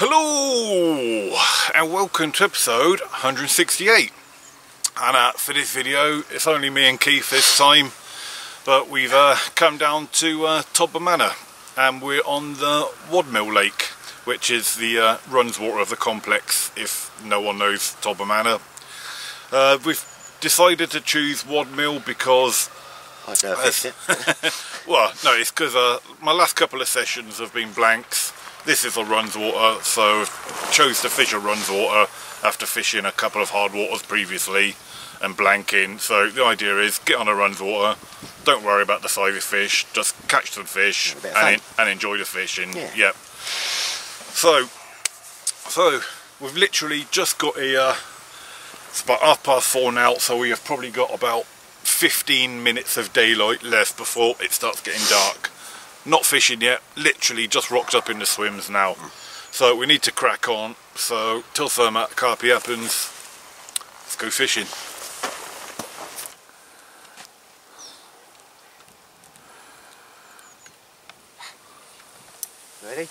Hello and welcome to episode 168, and for this video it's only me and Keith this time, but we've come down to Todber Manor and we're on the Wadmill lake, which is the runs water of the complex, if no one knows Todber Manor. We've decided to choose Wadmill because I've never fished it. well, no, it's because my last couple of sessions have been blanks. This is a runs water, so chose to fish a runs water after fishing a couple of hard waters previously and blanking. So the idea is get on a runs water, don't worry about the size of fish, just catch some fish and enjoy the fishing. Yeah. Yep. So we've literally just got it's about 4:30 now, so we have probably got about 15 minutes of daylight left before it starts getting dark. Not fishing yet, literally just rocked up in the swims now. So we need to crack on. So till thermat carpe happens, let's go fishing. Ready?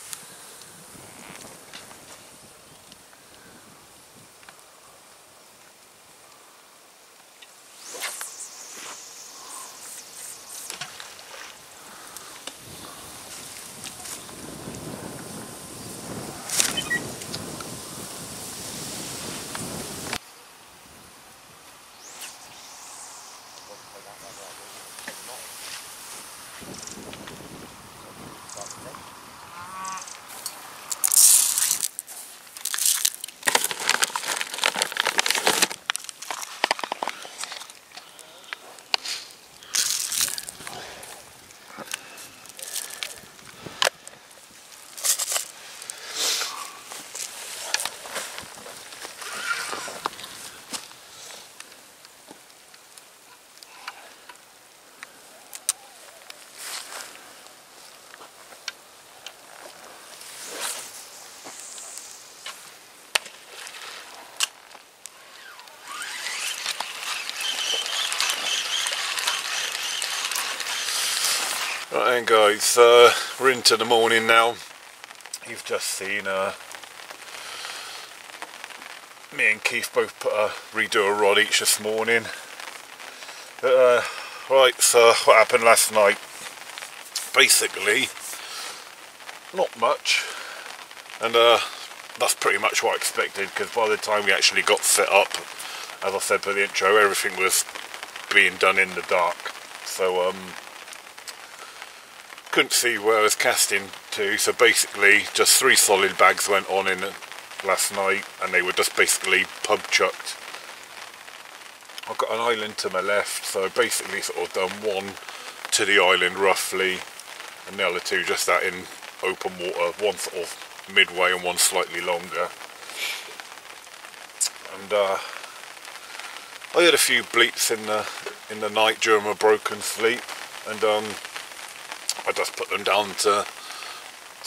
Right then guys, we're into the morning now. You've just seen me and Keith both redo a rod each this morning. Right, so what happened last night? Basically, not much, and that's pretty much what I expected, because by the time we actually got set up, as I said for the intro, everything was being done in the dark. So couldn't see where I was casting to, so basically just 3 solid bags went on in last night, and they were just basically pub chucked. I've got an island to my left, so basically sort of done one to the island roughly, and the other 2 just out in open water, one sort of midway and one slightly longer. And I had a few bleeps in the night during my broken sleep, and I just put them down to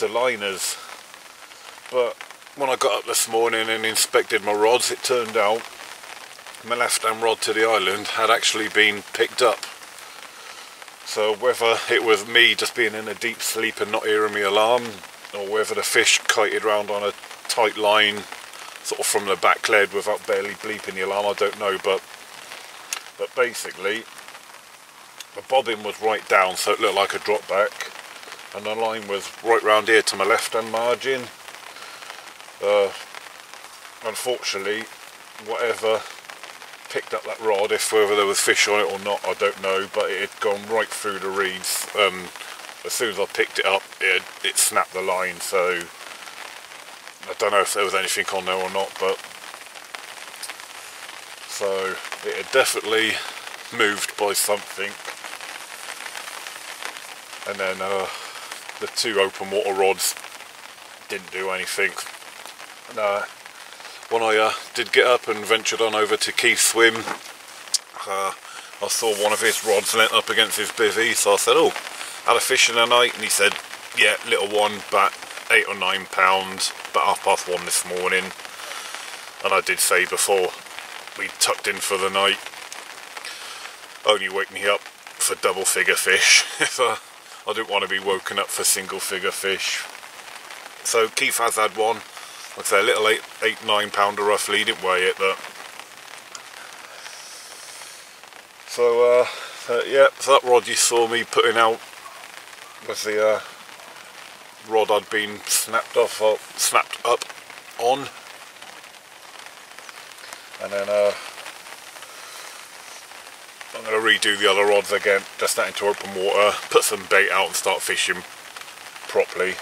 liners. But when I got up this morning and inspected my rods, it turned out my left hand rod to the island had actually been picked up. So whether it was me just being in a deep sleep and not hearing my alarm, or whether the fish kited round on a tight line sort of from the back lead without barely bleeping the alarm, I don't know, but basically the bobbin was right down, so it looked like a drop back, and the line was right round here to my left hand margin. Unfortunately, whatever picked up that rod, if whether there was fish on it or not, I don't know, but it had gone right through the reeds. As soon as I picked it up, it snapped the line, so I don't know if there was anything on there or not, but so it had definitely moved by something. And then the 2 open water rods didn't do anything. And when I did get up and ventured on over to Keith's swim, I saw one of his rods lent up against his bivvy, so I said, "Oh, had a fish in the night?" And he said, "Yeah, little one, about 8 or 9 pounds, about 1:30 this morning." And I did say before we tucked in for the night, only wake me up for double figure fish. I didn't want to be woken up for single figure fish. So Keith has had one. I'd say a little 8-9 pounder roughly, didn't weigh it, but so yeah, so that rod you saw me putting out was the rod I'd been snapped up on, and then I'm going to redo the other rods again, just out into open water, put some bait out and start fishing properly.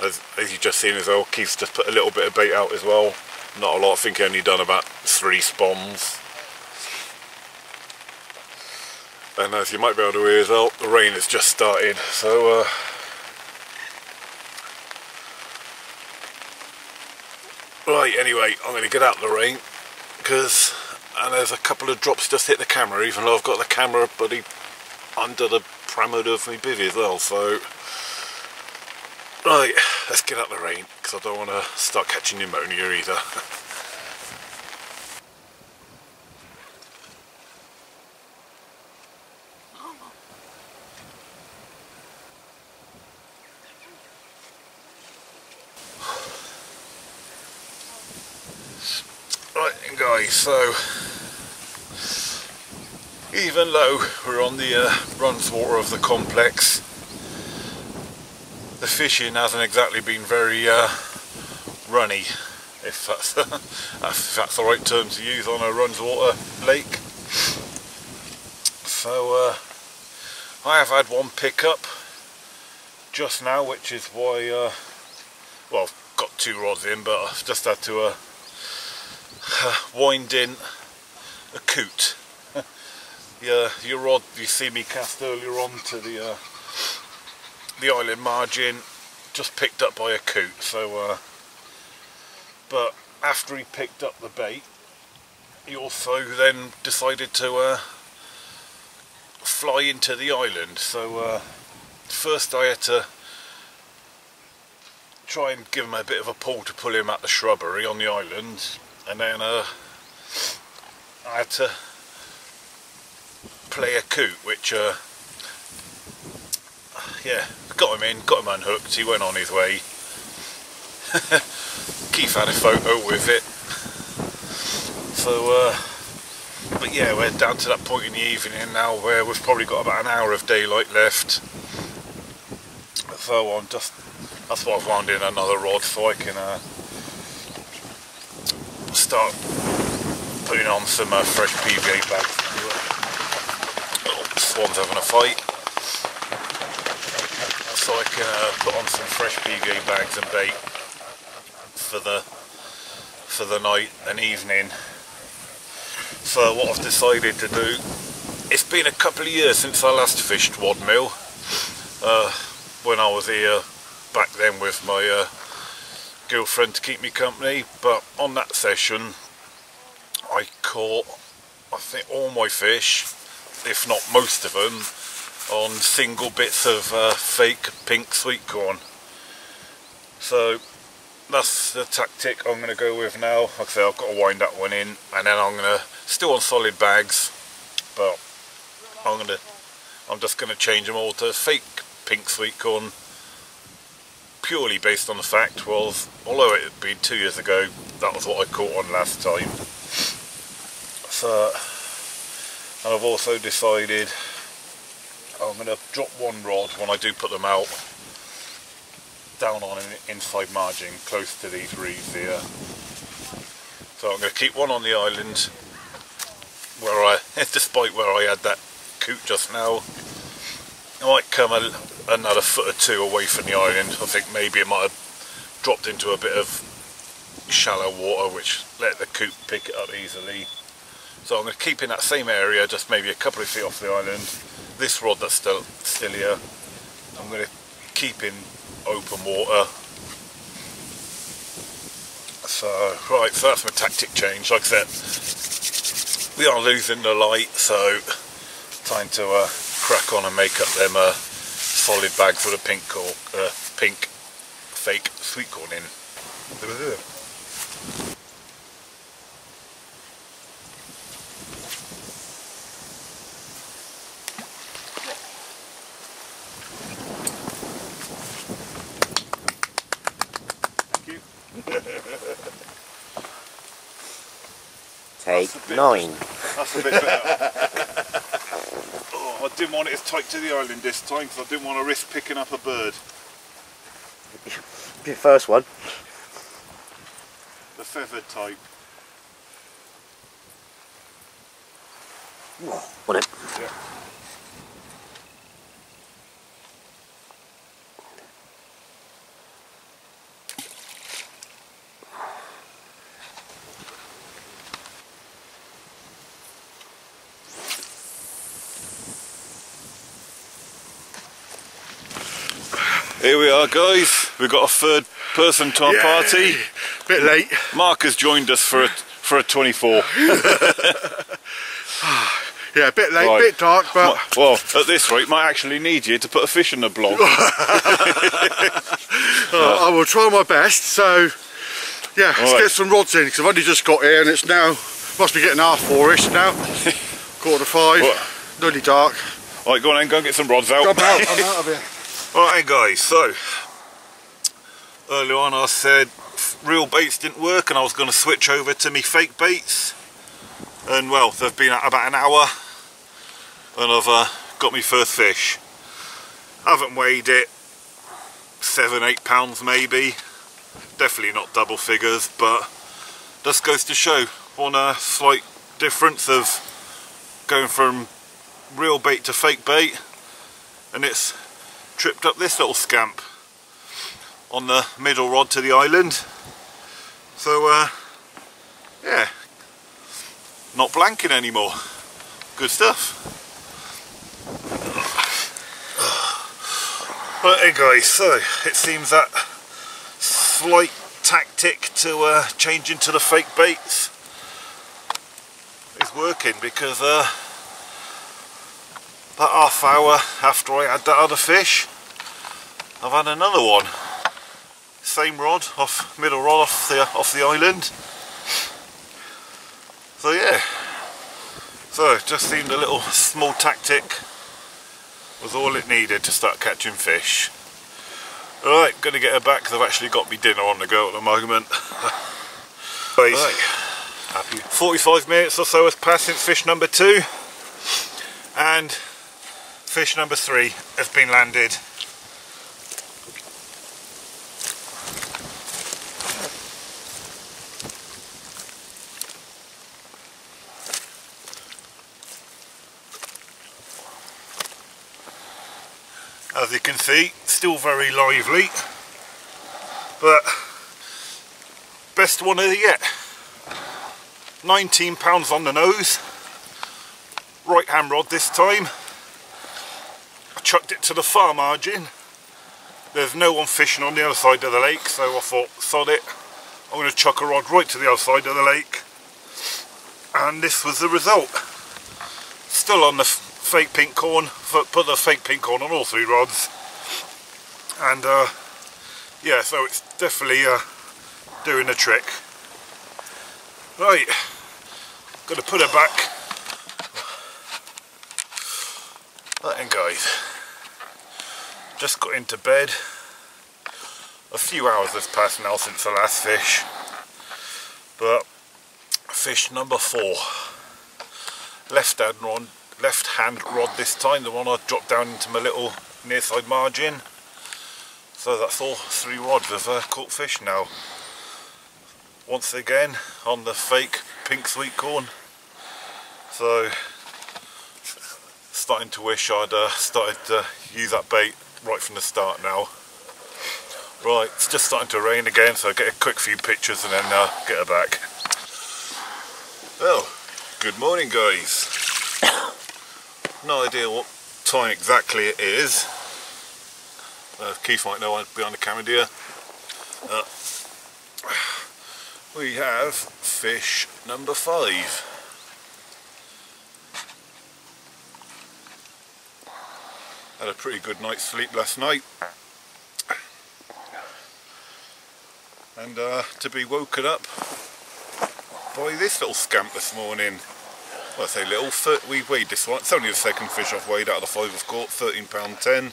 As you've just seen as well, Keith's just put a little bit of bait out as well, not a lot. I think he only done about 3 spons. And as you might be able to hear as well, the rain has just started, so right, anyway, I'm going to get out of the rain, and there's a couple of drops just hit the camera, even though I've got the camera buddy under the parameter of my bivvy as well, so right, let's get out of the rain, because I don't want to start catching pneumonia either. Right, guys, so even though we're on the runs water of the complex, the fishing hasn't exactly been very runny, if that's if that's the right term to use on a runs water lake. So I have had one pickup just now, which is why well, I've got 2 rods in, but I've just had to wind in a coot. Your rod you see me cast earlier on to the island margin, just picked up by a coot. So but after he picked up the bait, he also then decided to fly into the island. So first I had to try and give him a bit of a pull to pull him at the shrubbery on the island, and then I had to play a coot, which yeah, got him in, got him unhooked, he went on his way. Keith had a photo with it. So but yeah, we're down to that point in the evening now where we've probably got about an hour of daylight left. So that's why I've wound in another rod, so I can start putting on some fresh PVA bags. Oh, swan's having a fight. So I can put on some fresh PVA bags and bait for the night and evening. So what I've decided to do, it's been a couple of years since I last fished Wadmill, when I was here back then with my girlfriend to keep me company, but on that session I caught, I think, all my fish, if not most of them, on single bits of fake pink sweet corn. So that's the tactic I'm going to go with now. Like I say, I've got to wind that one in, and then I'm going to, still on solid bags, but I'm just going to change them all to fake pink sweet corn, purely based on the fact, well, although it had been 2 years ago, that was what I caught on last time. So, and I've also decided I'm going to drop one rod when I do put them out down on an inside margin close to these reeds here. So I'm going to keep one on the island where despite where I had that coot just now, I might come another foot or 2 away from the island. I think maybe it might have dropped into a bit of shallow water, which let the coot pick it up easily. So I'm going to keep in that same area, just maybe a couple of feet off the island. This rod that's still here, I'm going to keep in open water. So right, so that's my tactic change. Like I said, we are losing the light, so time to crack on and make up them solid bags with a pink fake sweet corn in. Thank you. Take 9. That's a bit better. Oh, I didn't want it as tight to the island this time because I didn't want to risk picking up a bird. Your first one. The feathered type. Want it? Yeah. Here we are, guys. We've got a third person to our party. Bit late. Mark has joined us for a 24. Yeah, a bit late, Right. bit dark, but... Well, at this rate, might actually need you to put a fish in the blog. I will try my best, so... Yeah, let's Right. get some rods in, because I've only just got here and it's now... Must be getting 4:30ish now. 4:45, What? nearly dark. Right, go on then, go and get some rods out. I'm out of here. Right guys, so earlier on I said real baits didn't work and I was going to switch over to me fake baits, and well, they've been at about an hour and I've got me first fish. Haven't weighed it, 7-8 pounds maybe, definitely not double figures, but just goes to show one slight difference of going from real bait to fake bait, and it's tripped up this little scamp on the middle rod to the island. So yeah, not blanking anymore. Good stuff. Right then guys, so it seems that slight tactic to change into the fake baits is working, because that half hour after I had that other fish, I've had another one. Same rod, middle rod off the island. So yeah, so it just seemed a little small tactic was all it needed to start catching fish. Right, gonna get her back because I've actually got me dinner on the go at the moment. Right. 45 minutes or so has passed since fish number 2, and fish number 3 has been landed. As you can see, still very lively, but best one of the yet. 19 pounds on the nose, right hand rod this time. I chucked it to the far margin. There's no one fishing on the other side of the lake, so I thought, sod it, I'm going to chuck a rod right to the other side of the lake, and this was the result. Still on the fake pink corn, put the fake pink corn on all 3 rods, and yeah, so it's definitely doing the trick. Right, gonna put her back. Right then guys, just got into bed. A few hours has passed now since the last fish, but fish number 4, left hand rod this time, the one I dropped down into my little near side margin. So that's all 3 rods have caught fish now. Once again on the fake pink sweet corn. So starting to wish I'd started to use that bait right from the start now. Right, it's just starting to rain again, so I'll get a quick few pictures and then get her back. Well, good morning guys. No idea what time exactly it is. Keith might know, I'll be on the camera here. We have fish number 5. Had a pretty good night's sleep last night, and to be woken up by this little scamp this morning. Well, I say little, we weighed this one, it's only the second fish I've weighed out of the 5 I've caught, £13.10.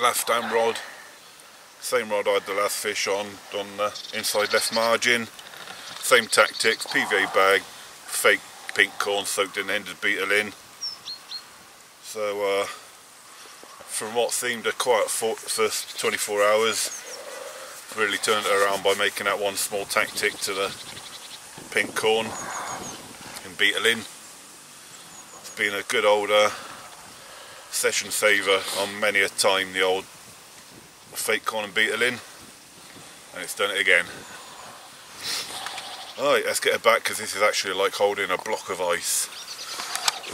Left hand rod, Same rod I had the last fish on the inside left margin. Same tactics, PVA bag, fake pink corn soaked in Hender's beetle in. So from what seemed a quiet first 24 hours, really turned it around by making that one small tactic to the pink corn and beetle in. It's been a good old session saver on many a time, the old fake corn and beetle in, and it's done it again. Alright, let's get it back because this is actually like holding a block of ice.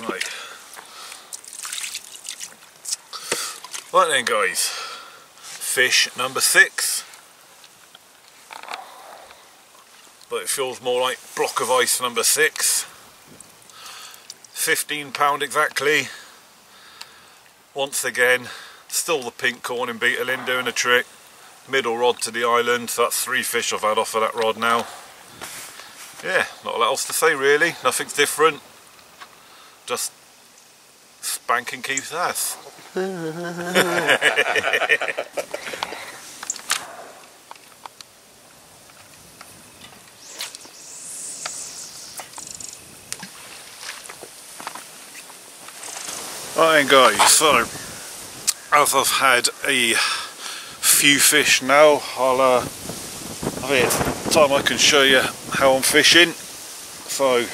Right. Right then guys, fish number 6. But it feels more like block of ice number 6. 15 pound exactly. Once again, still the pink corn and beetle in doing the trick. Middle rod to the island, so that's 3 fish I've had off of that rod now. Yeah, not a lot else to say really, nothing's different. Just spanking Keith's ass. Right guys, so as I've had a few fish now, I think it's time I can show you how I'm fishing. So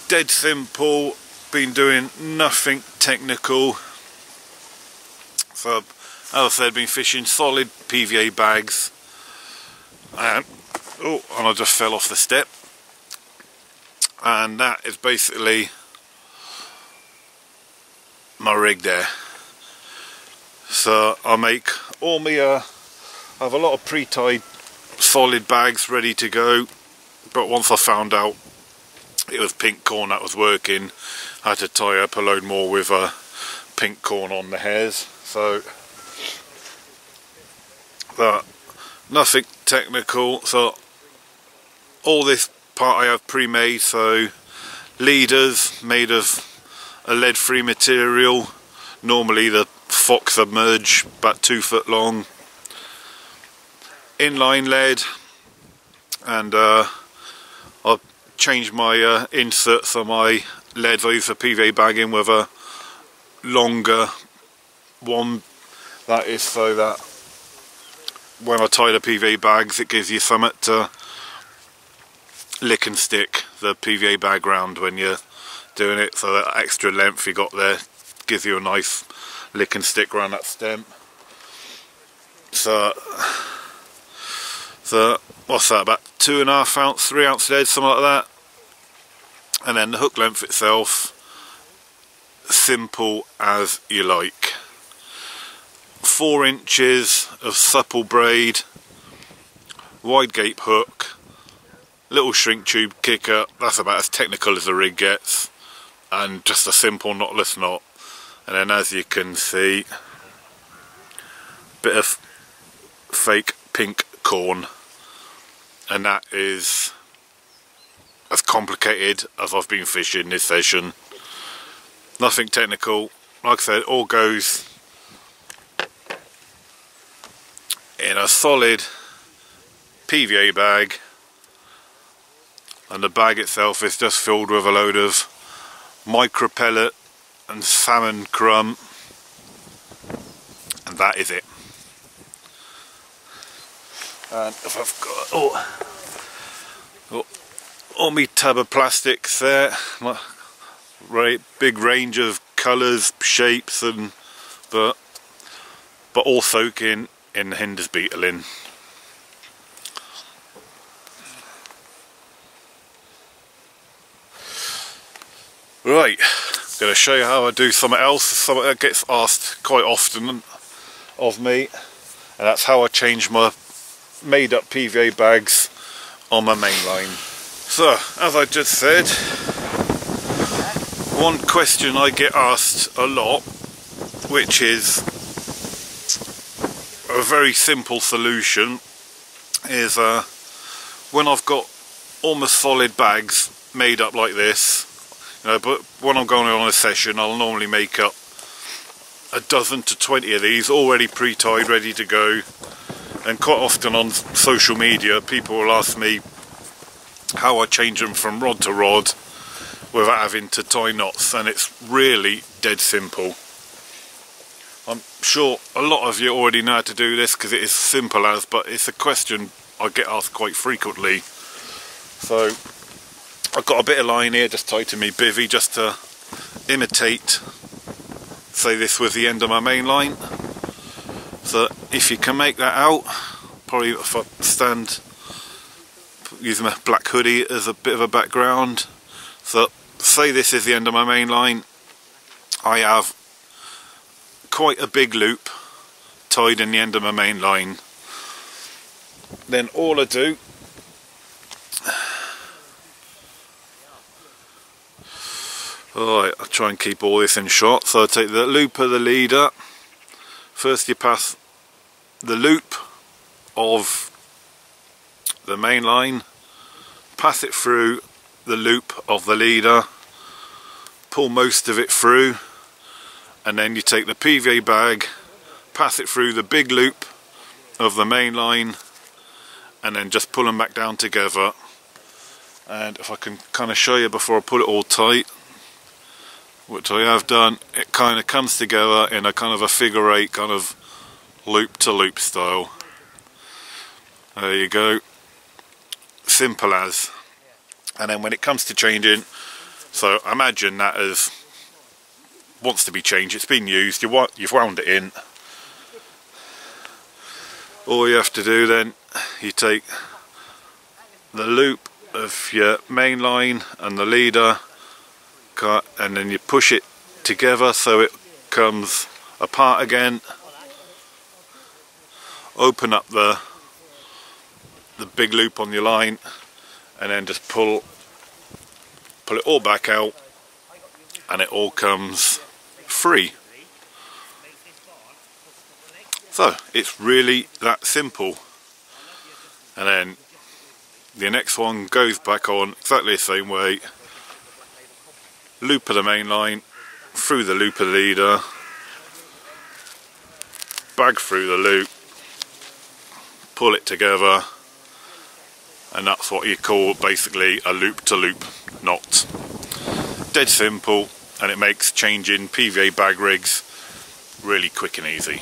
dead simple, been doing nothing technical. So as I said, been fishing solid PVA bags, and I just fell off the step. And that is basically my rig there. So I make all my I have a lot of pre-tied solid bags ready to go, but once I found out it was pink corn that was working, I had to tie up a load more with pink corn on the hairs. So nothing technical. So all this part I have pre-made, so leaders made of a lead-free material, normally the Fox Submerge, about 2 foot long, inline lead, and I've changed my inserts on my leads I use for PVA bagging with a longer one. That is so that when I tie the PVA bags it gives you something to lick and stick the PVA bag round when you're doing it, so that extra length you got there gives you a nice lick and stick around that stem. So what's that, about 2.5 ounce, 3 ounce lead, something like that. And then the hook length itself, simple as you like. 4 inches of supple braid, wide gape hook, little shrink tube kicker. That's about as technical as the rig gets, and just a simple knotless knot. And then as you can see, bit of fake pink corn, and that is as complicated as I've been fishing this session. Nothing technical, like I said, all goes in a solid PVA bag, and the bag itself is just filled with a load of micro pellet and salmon crumb, and that is it. And if I've got all my tub of plastics there, my big range of colours, shapes, and but all soaking in the Hender's beetle in. Right, I'm going to show you how I do something else, something that gets asked quite often of me, and that's how I change my made up PVA bags on my main line. So, as I just said, one question I get asked a lot, which is a very simple solution, is when I've got all my solid bags made up like this, but when I'm going on a session I'll normally make up a dozen to 20 of these already pre-tied, ready to go. And quite often on social media people will ask me how I change them from rod to rod without having to tie knots, and it's really dead simple. I'm sure a lot of you already know how to do this because it is simple as, but it's a question I get asked quite frequently. So I've got a bit of line here just tied to me bivvy just to imitate, say this was the end of my main line. So if you can make that out, probably if I stand using my black hoodie as a bit of a background. So say this is the end of my main line, I have quite a big loop tied in the end of my main line. Then all I do, alright, I'll try and keep all this in shot. So I take the loop of the leader. First you pass the loop of the main line, pass it through the loop of the leader, pull most of it through, and then you take the PVA bag, pass it through the big loop of the main line, and then just pull them back down together. And if I can kind of show you before I pull it all tight, which I have done, it kind of comes together in a kind of a figure eight kind of loop to loop style. There you go, simple as. And then when it comes to changing, so imagine that as wants to be changed, it's been used, you've wound it in. All you have to do then, you take the loop of your main line and the leader, and then you push it together so it comes apart again. Open up the big loop on your line, and then just pull it all back out, and it all comes free. So it's really that simple. And then the next one goes back on exactly the same way. Loop of the main line, through the loop of the leader, bag through the loop, pull it together, and that's what you call basically a loop to loop knot. Dead simple, and it makes changing PVA bag rigs really quick and easy.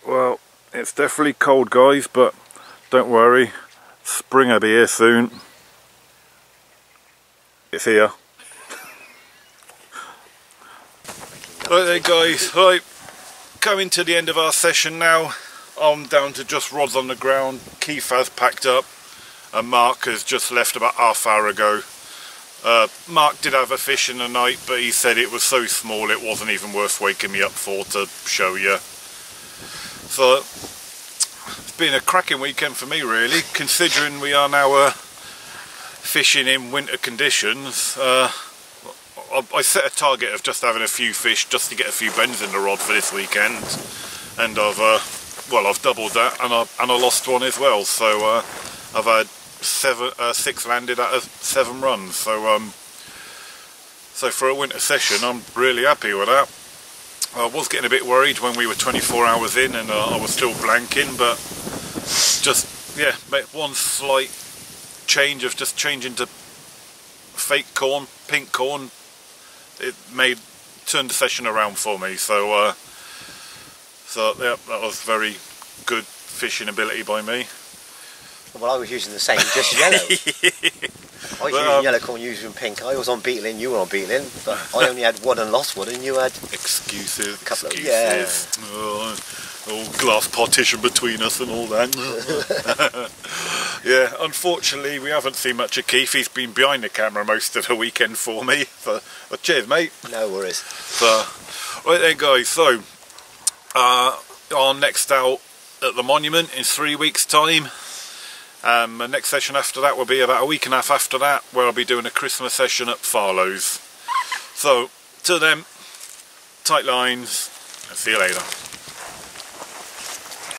Well, it's definitely cold, guys, but don't worry, spring will be here soon. It's here. Right then, guys, right, coming to the end of our session now. I'm down to just rods on the ground. Keith has packed up, and Mark has just left about half hour ago. Mark did have a fish in the night, but he said it was so small it wasn't even worth waking me up for to show you. So it's been a cracking weekend for me, really, considering we are now fishing in winter conditions. I set a target of just having a few fish just to get a few bends in the rod for this weekend, and I've doubled that, and I lost one as well. So I've had 6 landed out of 7 runs. So for a winter session, I'm really happy with that. I was getting a bit worried when we were 24 hours in and I was still blanking, but just, yeah, make one slight change of just changing to fake corn, pink corn. It turned the session around for me. So yeah, that was very good fishing ability by me. Well, I was using the same, just yellow. I was using yellow corn, using pink. I was on beetling, you were on beetling, but I only had one and lost one, and you had excuses. Yeah. Oh, glass partition between us and all that. Yeah, unfortunately we haven't seen much of Keith. He's been behind the camera most of the weekend for me. But cheers, mate. No worries. So, right then, guys. So, our next out at the monument in 3 weeks' time. The next session after that will be about a week and a half after that, where I'll be doing a Christmas session at Farlow's. So, till then, tight lines, and see you later.